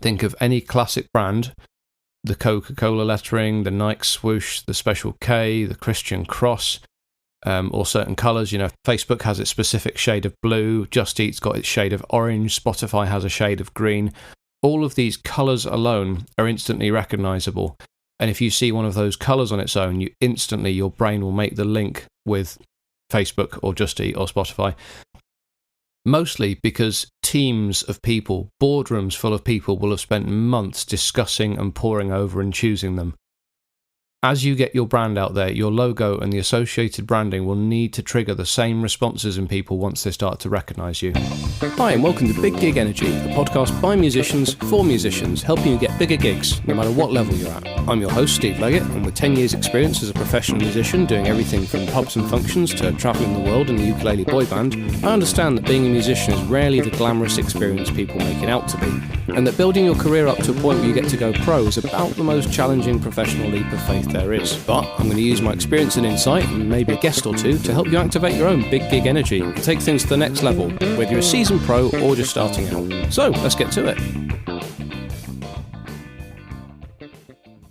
Think of any classic brand, the Coca-Cola lettering, the Nike swoosh, the Special K, the Christian cross, or certain colours. Facebook has its specific shade of blue, Just Eat's got its shade of orange, Spotify has a shade of green. All of these colours alone are instantly recognisable. And if you see one of those colours on its own, your brain will make the link with Facebook or Just Eat or Spotify. Mostly because teams of people, boardrooms full of people, will have spent months discussing and poring over and choosing them. As you get your brand out there, your logo and the associated branding will need to trigger the same responses in people once they start to recognise you. Hi and welcome to Big Gig Energy, a podcast by musicians for musicians, helping you get bigger gigs, no matter what level you're at. I'm your host, Steve Leggett, and with 10 years experience as a professional musician, doing everything from pubs and functions to travelling the world in a ukulele boy band, I understand that being a musician is rarely the glamorous experience people make it out to be, and that building your career up to a point where you get to go pro is about the most challenging professional leap of faith there is. But I'm going to use my experience and insight, and maybe a guest or two, to help you activate your own big gig energy and take things to the next level, whether you're a seasoned pro or just starting out. So, let's get to it.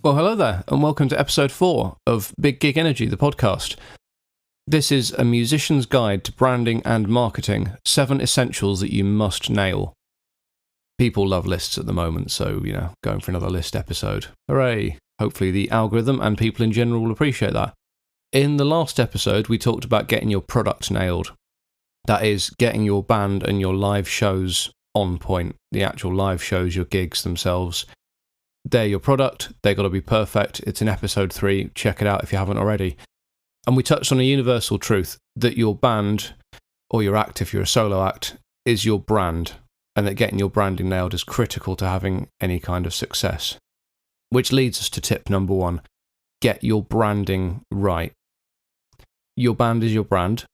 Well, hello there, and welcome to episode 4 of Big Gig Energy, the podcast. This is a musician's guide to branding and marketing, 7 essentials that you must nail. People love lists at the moment, so, going for another list episode. Hooray! Hopefully the algorithm and people in general will appreciate that. In the last episode, we talked about getting your product nailed. That is, getting your band and your live shows on point. The actual live shows, your gigs themselves. They're your product. They've got to be perfect. It's in episode 3. Check it out if you haven't already. And we touched on a universal truth that your band, or your act if you're a solo act, is your brand. And that getting your branding nailed is critical to having any kind of success. Which leads us to tip number 1. Get your branding right. Your band is your brand,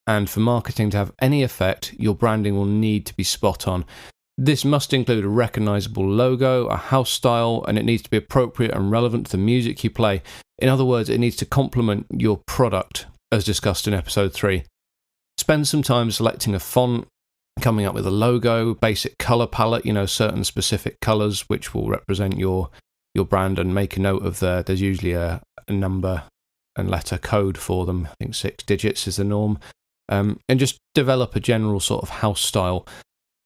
and for marketing to have any effect, your branding will need to be spot on. This must include a recognisable logo, a house style, and it needs to be appropriate and relevant to the music you play. In other words, it needs to complement your product, as discussed in episode 3. Spend some time selecting a font, coming up with a logo, basic colour palette, certain specific colours which will represent your brand, and make a note of there's usually a number and letter code for them. I think 6 digits is the norm. And just develop a general sort of house style.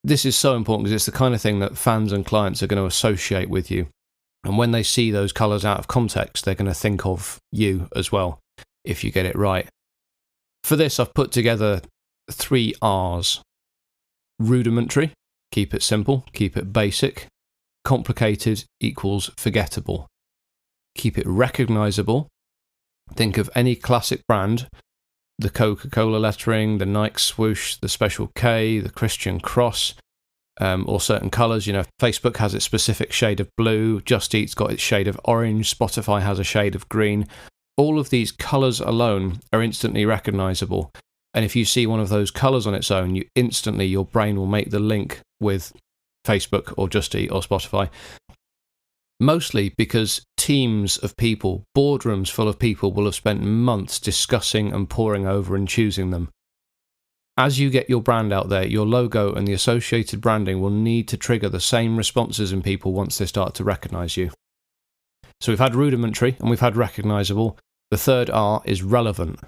This is so important because it's the kind of thing that fans and clients are going to associate with you. And when they see those colours out of context, they're going to think of you as well, if you get it right. For this, I've put together 3 R's. Rudimentary, keep it simple, keep it basic. Complicated equals forgettable. Keep it recognisable. Think of any classic brand, the Coca-Cola lettering, the Nike swoosh, the Special K, the Christian cross, or certain colours. Facebook has its specific shade of blue, Just Eat's got its shade of orange, Spotify has a shade of green. All of these colours alone are instantly recognisable. And if you see one of those colours on its own, your brain will make the link with Facebook or Just Eat or Spotify. Mostly because teams of people, boardrooms full of people, will have spent months discussing and poring over and choosing them. As you get your brand out there, your logo and the associated branding will need to trigger the same responses in people once they start to recognise you. So we've had rudimentary and we've had recognisable. The third R is relevant.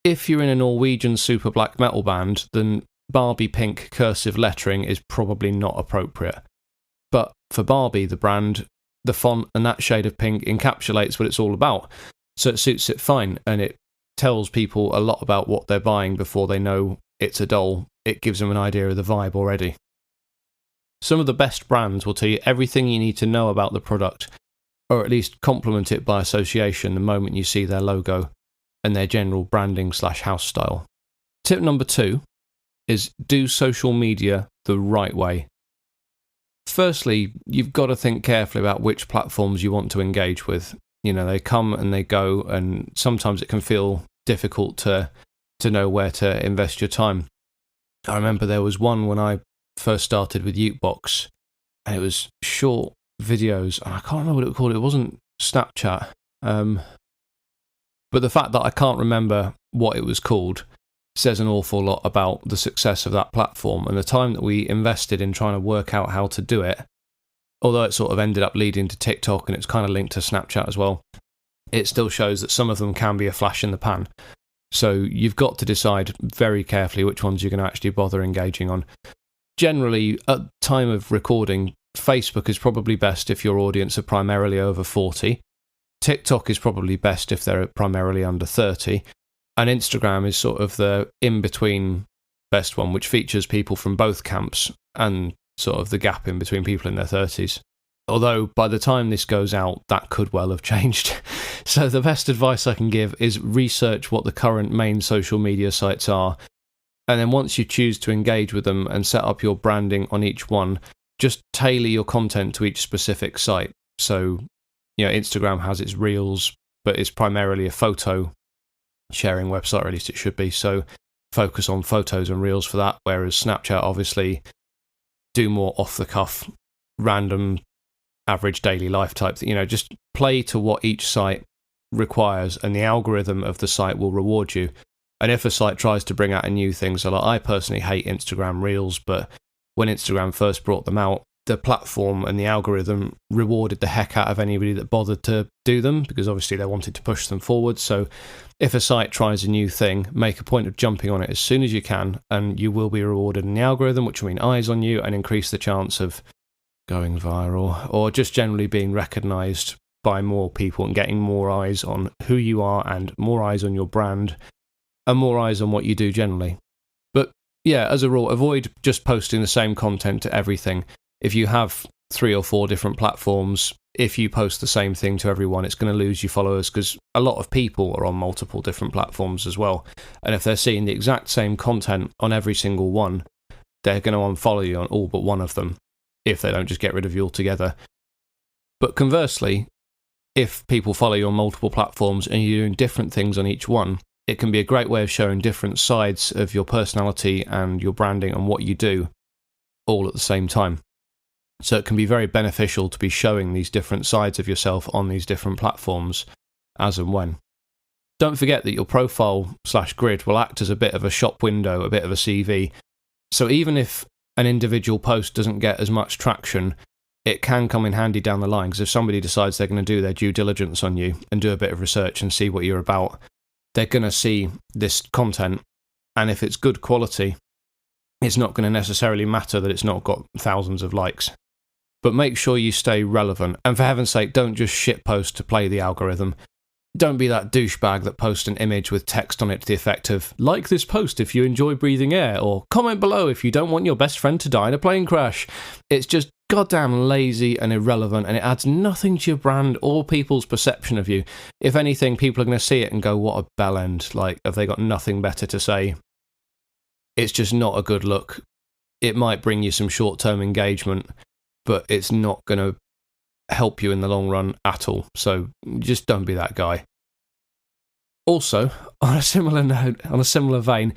If you're in a Norwegian super black metal band, then Barbie pink cursive lettering is probably not appropriate. But for Barbie, the brand, the font and that shade of pink encapsulates what it's all about. So it suits it fine, and it tells people a lot about what they're buying before they know it's a doll. It gives them an idea of the vibe already. Some of the best brands will tell you everything you need to know about the product, or at least complement it by association the moment you see their logo and their general branding/house style. Tip number 2 is do social media the right way. Firstly, you've got to think carefully about which platforms you want to engage with. They come and they go, and sometimes it can feel difficult to know where to invest your time. I remember there was one when I first started with Ukebox, and it was short videos, and I can't remember what it was called. It wasn't Snapchat. But the fact that I can't remember what it was called says an awful lot about the success of that platform and the time that we invested in trying to work out how to do it although it sort of ended up leading to TikTok and it's kind of linked to Snapchat as well, it still shows that some of them can be a flash in the pan. So you've got to decide very carefully which ones you're going to actually bother engaging on. Generally, at time of recording, Facebook is probably best if your audience are primarily over 40. TikTok is probably best if they're primarily under 30. And Instagram is sort of the in-between best one, which features people from both camps and sort of the gap in between people in their 30s. Although by the time this goes out, that could well have changed. So the best advice I can give is research what the current main social media sites are. And then once you choose to engage with them and set up your branding on each one, just tailor your content to each specific site. So, Instagram has its Reels, but it's primarily a photo sharing website, or at least it should be. So focus on photos and Reels for that. Whereas Snapchat, obviously, do more off the cuff, random, average daily life type. Just play to what each site requires, and the algorithm of the site will reward you. And if a site tries to bring out a new thing, so like I personally hate Instagram Reels, but when Instagram first brought them out, the platform and the algorithm rewarded the heck out of anybody that bothered to do them, because obviously they wanted to push them forward. So if a site tries a new thing, make a point of jumping on it as soon as you can, and you will be rewarded in the algorithm, which will mean eyes on you and increase the chance of going viral or just generally being recognised by more people and getting more eyes on who you are and more eyes on your brand and more eyes on what you do generally. But yeah, as a rule, avoid just posting the same content to everything. If you have 3 or 4 different platforms, if you post the same thing to everyone, it's going to lose you followers, because a lot of people are on multiple different platforms as well. And if they're seeing the exact same content on every single one, they're going to unfollow you on all but one of them, if they don't just get rid of you altogether. But conversely, if people follow you on multiple platforms and you're doing different things on each one, it can be a great way of showing different sides of your personality and your branding and what you do all at the same time. So it can be very beneficial to be showing these different sides of yourself on these different platforms as and when. Don't forget that your profile/grid will act as a bit of a shop window, a bit of a CV. So even if an individual post doesn't get as much traction, it can come in handy down the line, because if somebody decides they're going to do their due diligence on you and do a bit of research and see what you're about, they're going to see this content, and if it's good quality, it's not going to necessarily matter that it's not got thousands of likes. But make sure you stay relevant, and for heaven's sake, don't just shitpost to play the algorithm. Don't be that douchebag that posts an image with text on it to the effect of, like this post if you enjoy breathing air, or comment below if you don't want your best friend to die in a plane crash. It's just goddamn lazy and irrelevant, and it adds nothing to your brand or people's perception of you. If anything, people are going to see it and go, what a bellend, like, have they got nothing better to say? It's just not a good look. It might bring you some short-term engagement, but it's not going to help you in the long run at all. So just don't be that guy. Also, on a similar note, on a similar vein,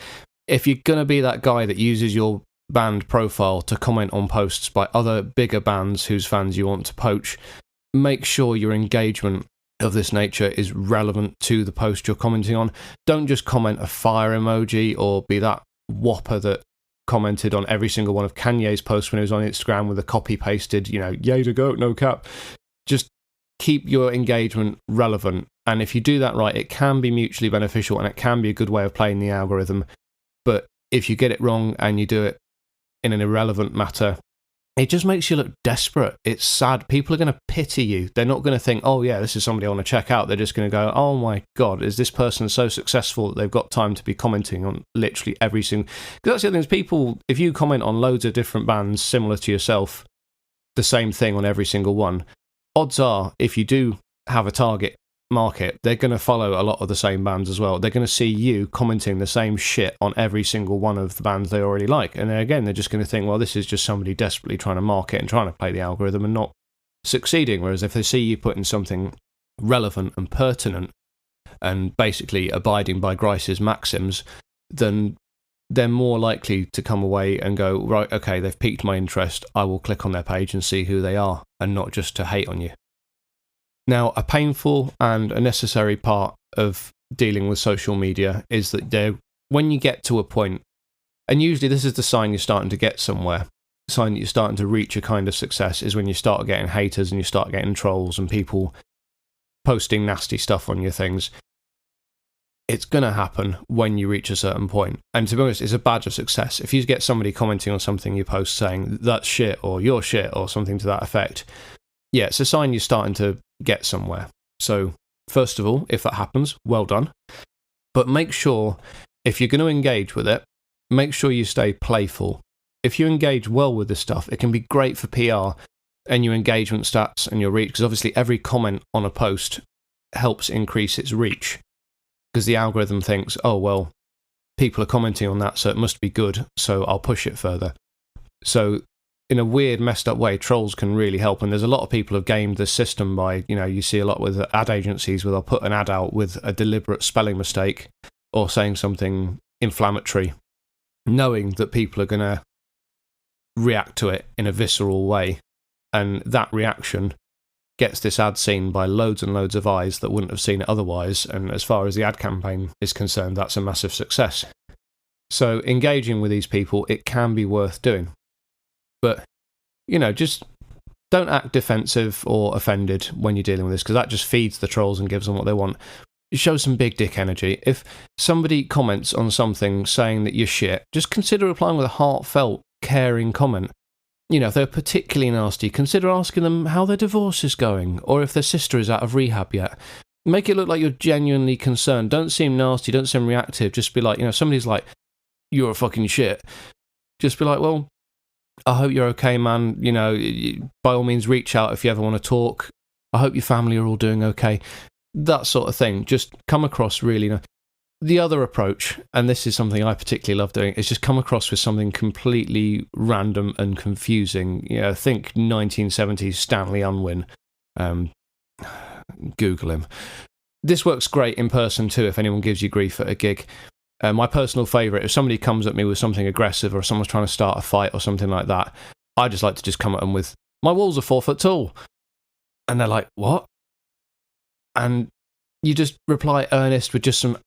if you're going to be that guy that uses your band profile to comment on posts by other bigger bands whose fans you want to poach, make sure your engagement of this nature is relevant to the post you're commenting on. Don't just comment a fire emoji or be that whopper that commented on every single one of Kanye's posts when he was on Instagram with a copy-pasted, yay to goat, no cap. Just keep your engagement relevant. And if you do that right, it can be mutually beneficial and it can be a good way of playing the algorithm. But if you get it wrong and you do it in an irrelevant matter, it just makes you look desperate. It's sad. People are going to pity you. They're not going to think, oh yeah, this is somebody I want to check out. They're just going to go, oh my God, is this person so successful that they've got time to be commenting on literally every single... Because that's the other thing, is people, if you comment on loads of different bands similar to yourself, the same thing on every single one, odds are, if you do have a target market, they're going to follow a lot of the same bands as well. They're going to see you commenting the same shit on every single one of the bands they already like. And then again, they're just going to think, well, this is just somebody desperately trying to market and trying to play the algorithm and not succeeding. Whereas if they see you putting something relevant and pertinent and basically abiding by Grice's maxims, then they're more likely to come away and go, right, okay, they've piqued my interest. I will click on their page and see who they are, and not just to hate on you. Now, a painful and a necessary part of dealing with social media is that when you get to a point, and usually this is the sign you're starting to get somewhere, sign that you're starting to reach a kind of success is when you start getting haters and you start getting trolls and people posting nasty stuff on your things. It's going to happen when you reach a certain point. And to be honest, it's a badge of success. If you get somebody commenting on something you post saying, that's shit, or you're shit, or something to that effect, yeah, it's a sign you're starting to get somewhere. So, first of all, if that happens, well done. But make sure, if you're going to engage with it, make sure you stay playful. If you engage well with this stuff, it can be great for PR and your engagement stats and your reach, because obviously every comment on a post helps increase its reach. Because the algorithm thinks, oh, well, people are commenting on that, so it must be good, so I'll push it further. So in a weird, messed up way, trolls can really help. And there's a lot of people have gamed the system by, you see a lot with ad agencies where they'll put an ad out with a deliberate spelling mistake or saying something inflammatory, knowing that people are going to react to it in a visceral way. And that reaction gets this ad seen by loads and loads of eyes that wouldn't have seen it otherwise, and as far as the ad campaign is concerned, that's a massive success. So engaging with these people, it can be worth doing. But, just don't act defensive or offended when you're dealing with this, because that just feeds the trolls and gives them what they want. Show some big dick energy. If somebody comments on something saying that you're shit, just consider replying with a heartfelt, caring comment. If they're particularly nasty, consider asking them how their divorce is going, or if their sister is out of rehab yet. Make it look like you're genuinely concerned. Don't seem nasty, don't seem reactive. Just be like, somebody's like, you're a fucking shit. Just be like, well, I hope you're okay, man. By all means, reach out if you ever want to talk. I hope your family are all doing okay. That sort of thing. Just come across really. The other approach, and this is something I particularly love doing, is just come across with something completely random and confusing. Think 1970s Stanley Unwin. Google him. This works great in person too if anyone gives you grief at a gig. My personal favourite, if somebody comes at me with something aggressive or someone's trying to start a fight or something like that, I just like to just come at them with, my walls are 4 foot tall. And they're like, what? And you just reply earnest with just some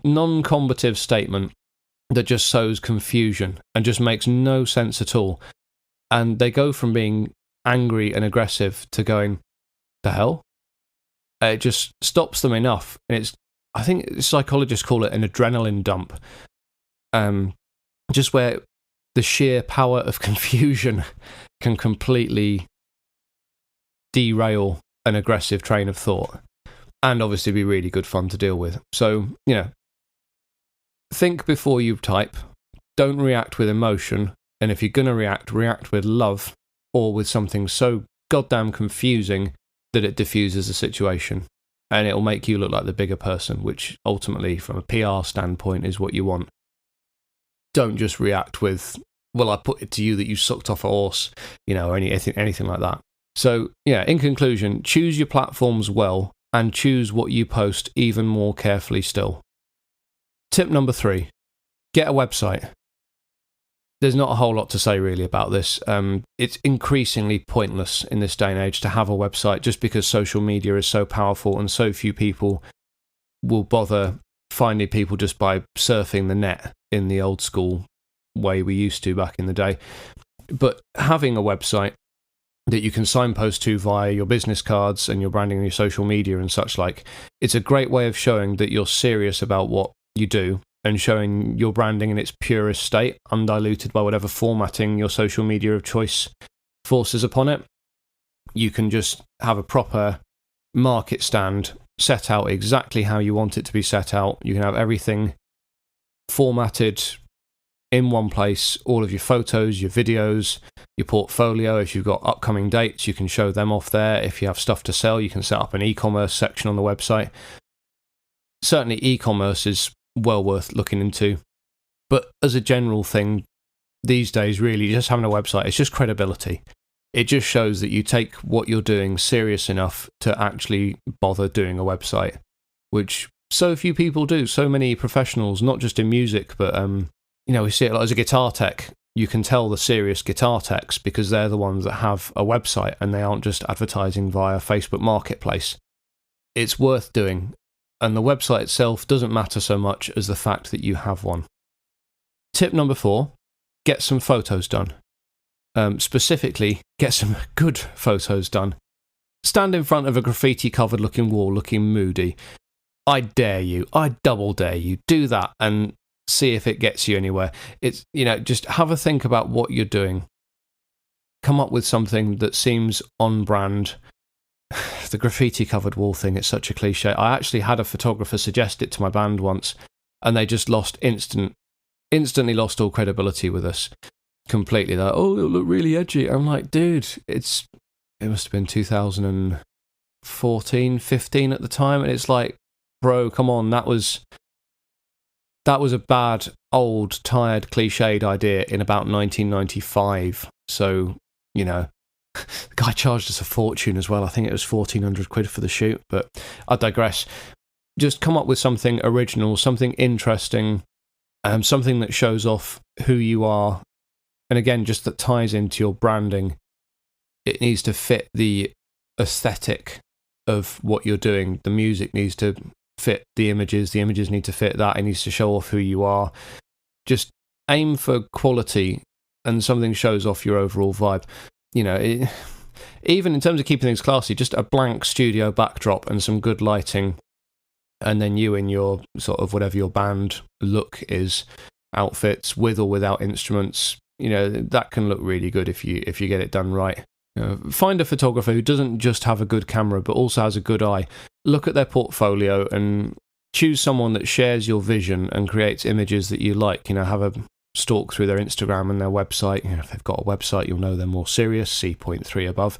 non-combative statement that just sows confusion and just makes no sense at all. And they go from being angry and aggressive to going, the hell? It just stops them enough. And I think psychologists call it an adrenaline dump. Just where the sheer power of confusion can completely derail an aggressive train of thought. And obviously be really good fun to deal with. So, think before you type. Don't react with emotion. And if you're going to react with love or with something so goddamn confusing that it diffuses the situation. And it'll make you look like the bigger person, which ultimately, from a PR standpoint, is what you want. Don't just react with, well, I put it to you that you sucked off a horse, or anything like that. So, in conclusion, choose your platforms well, and choose what you post even more carefully still. Tip number 3, get a website. There's not a whole lot to say really about this. It's increasingly pointless in this day and age to have a website just because social media is so powerful and so few people will bother finding people just by surfing the net in the old school way we used to back in the day. But having a website that you can signpost to via your business cards and your branding and your social media and such like, it's a great way of showing that you're serious about what you do and showing your branding in its purest state, undiluted by whatever formatting your social media of choice forces upon it. You can just have a proper market stand set out exactly how you want it to be set out. You can have everything formatted in one place, all of your photos, your videos, your portfolio. If you've got upcoming dates, you can show them off there. If you have stuff to sell, you can set up an e-commerce section on the website. Certainly e-commerce is well worth looking into. But as a general thing, these days, really, just having a website, it's just credibility. It just shows that you take what you're doing serious enough to actually bother doing a website, which so few people do. So many professionals, not just in music, but we see it a lot as a guitar tech. You can tell the serious guitar techs because they're the ones that have a website and they aren't just advertising via Facebook Marketplace. It's worth doing. And the website itself doesn't matter so much as the fact that you have one. Tip number 4, get some photos done. Specifically, get some good photos done. Stand in front of a graffiti-covered looking wall looking moody. I dare you, I double dare you, do that and see if it gets you anywhere. It's, just have a think about what you're doing. Come up with something that seems on brand. The graffiti-covered wall thing, it's such a cliche. I actually had a photographer suggest it to my band once, and they just instantly lost all credibility with us. Completely. Like, oh, it'll look really edgy. I'm like, dude, it must have been 2014, 15 at the time, and it's like, bro, come on, that was a bad, old, tired, cliched idea in about 1995. So, the guy charged us a fortune as well. I think it was 1,400 quid for the shoot, but I digress. Just come up with something original, something interesting, something that shows off who you are. And again, just that ties into your branding. It needs to fit the aesthetic of what you're doing. The music needs to fit the images need to fit that. It needs to show off who you are. Just aim for quality, and something shows off your overall vibe. Even in terms of keeping things classy, just a blank studio backdrop and some good lighting, and then you in your sort of whatever your band look is, outfits with or without instruments, that can look really good if you get it done right. Find a photographer who doesn't just have a good camera but also has a good eye. Look at their portfolio and choose someone that shares your vision and creates images that you like. Have a stalk through their Instagram and their website. If they've got a website, you'll know they're more serious. See point 3 above.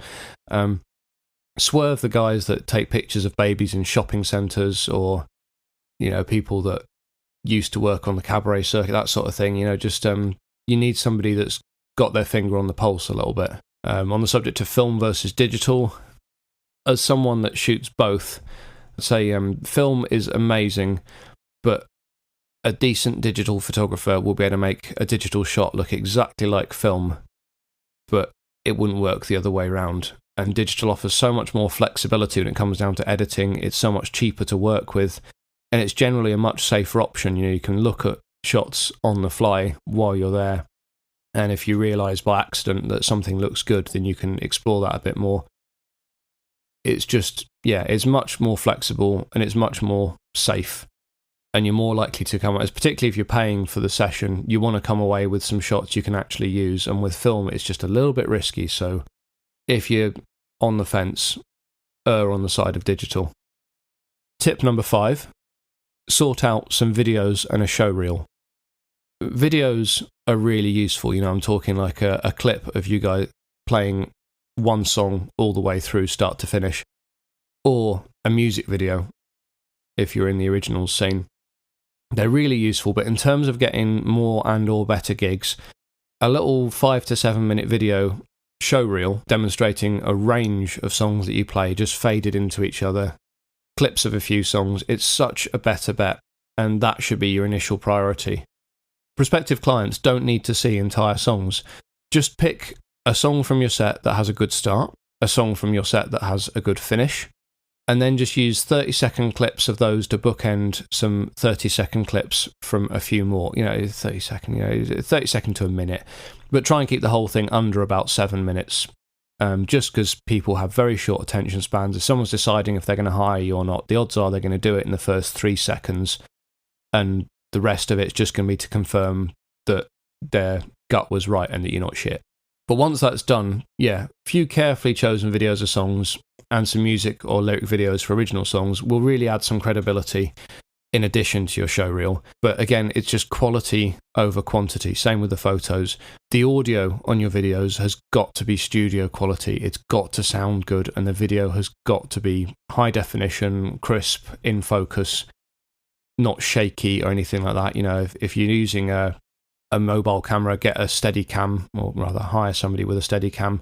Swerve the guys that take pictures of babies in shopping centres, or people that used to work on the cabaret circuit, that sort of thing. You need somebody that's got their finger on the pulse a little bit. On the subject of film versus digital, as someone that shoots both, I'd say film is amazing, but a decent digital photographer will be able to make a digital shot look exactly like film, but it wouldn't work the other way around. And digital offers so much more flexibility when it comes down to editing. It's so much cheaper to work with, and it's generally a much safer option. You can look at shots on the fly while you're there, and if you realise by accident that something looks good, then you can explore that a bit more. It's just, it's much more flexible and it's much more safe, and you're more likely to come, particularly if you're paying for the session, you want to come away with some shots you can actually use. And with film, it's just a little bit risky. So if you're on the fence, err on the side of digital. Tip number 5, sort out some videos and a show reel. Videos are really useful. I'm talking like a clip of you guys playing one song all the way through, start to finish, or a music video if you're in the originals scene. They're really useful, but in terms of getting more and or better gigs, a little 5 to 7 minute video show reel demonstrating a range of songs that you play, just faded into each other, clips of a few songs, it's such a better bet, and that should be your initial priority. Prospective clients don't need to see entire songs. Just pick a song from your set that has a good start, a song from your set that has a good finish, and then just use 30-second clips of those to bookend some 30-second clips from a few more. 30 second to a minute, but try and keep the whole thing under about 7 minutes. Just because people have very short attention spans. If someone's deciding if they're going to hire you or not, the odds are they're going to do it in the first 3 seconds, and the rest of it's just going to be to confirm that their gut was right and that you're not shit. But once that's done, a few carefully chosen videos of songs and some music or lyric videos for original songs will really add some credibility in addition to your show reel. But again, it's just quality over quantity. Same with the photos. The audio on your videos has got to be studio quality. It's got to sound good, and the video has got to be high definition, crisp, in focus, not shaky or anything like that. If you're using a mobile camera, get a steady cam, or rather hire somebody with a steady cam.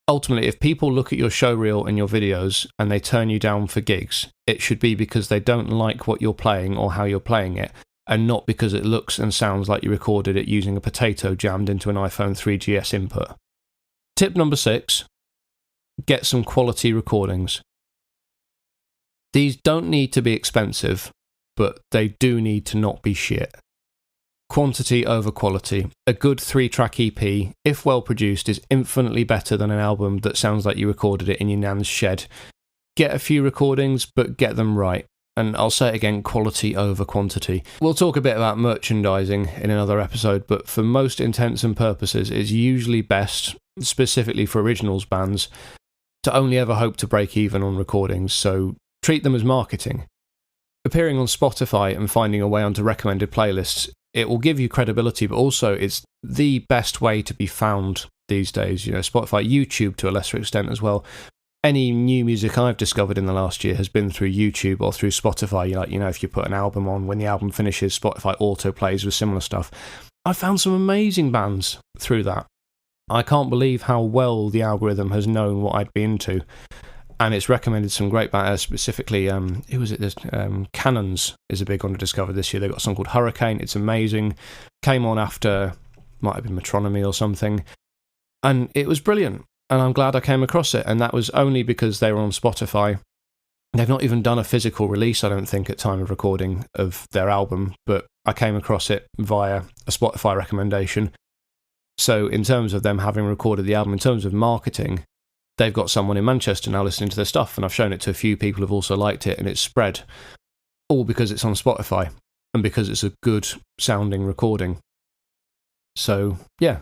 Ultimately, if people look at your show reel and your videos and they turn you down for gigs, it should be because they don't like what you're playing or how you're playing it, and not because it looks and sounds like you recorded it using a potato jammed into an iPhone 3GS input. Tip number 6, get some quality recordings. These don't need to be expensive, but they do need to not be shit. quantity over quality. A good 3-track EP, if well produced, is infinitely better than an album that sounds like you recorded it in your nan's shed. Get a few recordings, but get them right. And I'll say it again, quality over quantity. We'll talk a bit about merchandising in another episode, but for most intents and purposes, it's usually best, specifically for originals bands, to only ever hope to break even on recordings, so treat them as marketing. Appearing on Spotify and finding a way onto recommended playlists, it will give you credibility, but also it's the best way to be found these days. You know, Spotify, YouTube to a lesser extent as well. Any new music I've discovered in the last year has been through YouTube or through Spotify. If you put an album on, when the album finishes, Spotify auto plays with similar stuff. I found some amazing bands through that. I can't believe how well the algorithm has known what I'd be into. And it's recommended some great bands, specifically, who was it? Cannons is a big one I discovered this year. They've got a song called Hurricane. It's amazing. Came on after, might have been Metronomy or something. And it was brilliant. And I'm glad I came across it. And that was only because they were on Spotify. They've not even done a physical release, I don't think, at time of recording of their album. But I came across it via a Spotify recommendation. So in terms of them having recorded the album, in terms of marketing, they've got someone in Manchester now listening to their stuff, and I've shown it to a few people who've also liked it, and it's spread, all because it's on Spotify, and because it's a good sounding recording. So, yeah,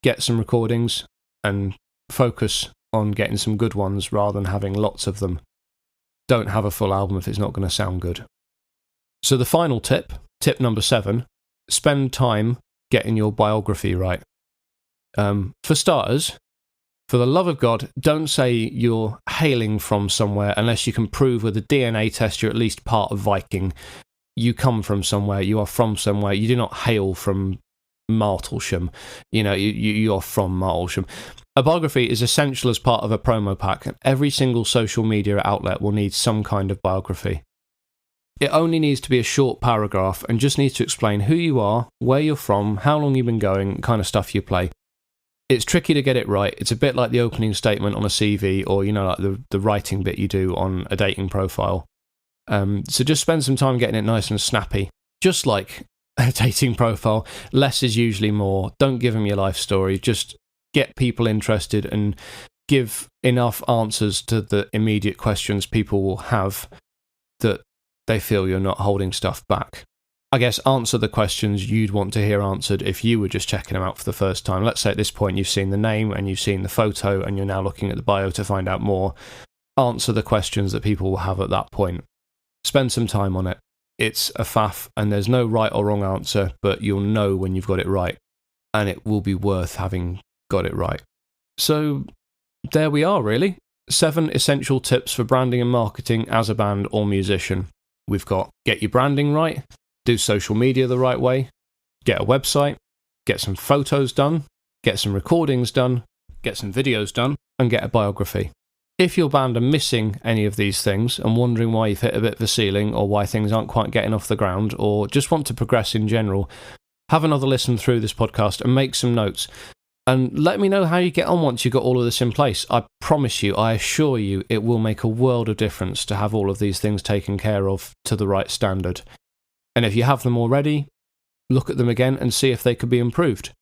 get some recordings, and focus on getting some good ones, rather than having lots of them. Don't have a full album if it's not going to sound good. So the final tip number 7, spend time getting your biography right. For starters, for the love of God, don't say you're hailing from somewhere unless you can prove with a DNA test you're at least part of Viking. You come from somewhere, you are from somewhere, you do not hail from Martlesham. You are from Martlesham. A biography is essential as part of a promo pack, and every single social media outlet will need some kind of biography. It only needs to be a short paragraph and just needs to explain who you are, where you're from, how long you've been going, the kind of stuff you play. It's tricky to get it right. It's a bit like the opening statement on a CV, or, like the writing bit you do on a dating profile. So just spend some time getting it nice and snappy. Just like a dating profile, less is usually more. Don't give them your life story. Just get people interested and give enough answers to the immediate questions people will have that they feel you're not holding stuff back. I guess answer the questions you'd want to hear answered if you were just checking them out for the first time. Let's say at this point you've seen the name and you've seen the photo and you're now looking at the bio to find out more. Answer the questions that people will have at that point. Spend some time on it. It's a faff and there's no right or wrong answer, but you'll know when you've got it right. And it will be worth having got it right. So there we are, really. 7 essential tips for branding and marketing as a band or musician. We've got get your branding right, do social media the right way, get a website, get some photos done, get some recordings done, get some videos done, and get a biography. If your band are missing any of these things and wondering why you've hit a bit of a ceiling or why things aren't quite getting off the ground or just want to progress in general, have another listen through this podcast and make some notes. And let me know how you get on once you've got all of this in place. I promise you, I assure you, it will make a world of difference to have all of these things taken care of to the right standard. And if you have them already, look at them again and see if they could be improved.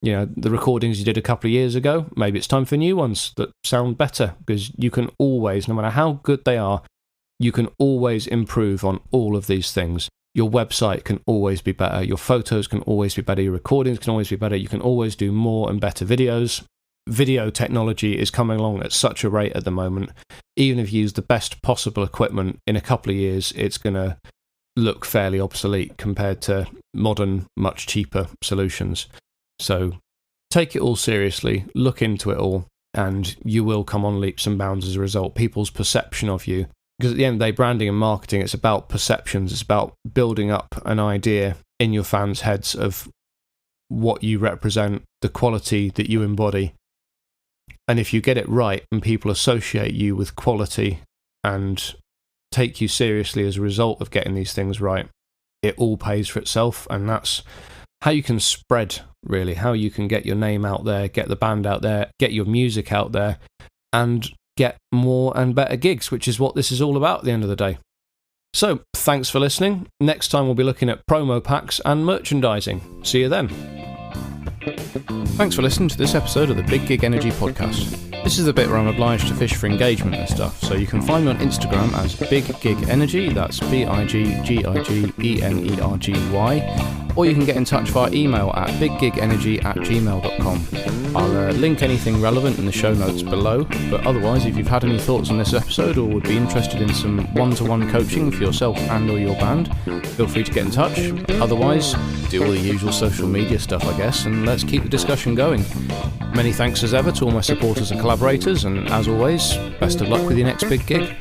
The recordings you did a couple of years ago, maybe it's time for new ones that sound better, because you can always, no matter how good they are, you can always improve on all of these things. Your website can always be better. Your photos can always be better. Your recordings can always be better. You can always do more and better videos. Video technology is coming along at such a rate at the moment. Even if you use the best possible equipment, in a couple of years, it's going to look fairly obsolete compared to modern, much cheaper solutions. So take it all seriously, look into it all, and you will come on leaps and bounds as a result. People's perception of you. Because at the end of the day, branding and marketing, it's about perceptions. It's about building up an idea in your fans' heads of what you represent, the quality that you embody. And if you get it right and people associate you with quality and take you seriously as a result of getting these things right, it all pays for itself. And that's how you can spread, really, how you can get your name out there, get the band out there, get your music out there, and get more and better gigs, which is what this is all about at the end of the day. So, thanks for listening. Next time we'll be looking at promo packs and merchandising. See you then. Thanks for listening to this episode of the Big Gig Energy podcast. This is the bit where I'm obliged to fish for engagement and stuff, so you can find me on Instagram as Big Gig Energy, that's BIGGIGENERGY, or you can get in touch via email at biggigenergy@gmail.com. I'll link anything relevant in the show notes below, but otherwise, if you've had any thoughts on this episode or would be interested in some one-to-one coaching for yourself and or your band, feel free to get in touch. Otherwise, do all the usual social media stuff, I guess, and let's keep the discussion going. Many thanks as ever to all my supporters and collaborators, and as always, best of luck with your next big gig.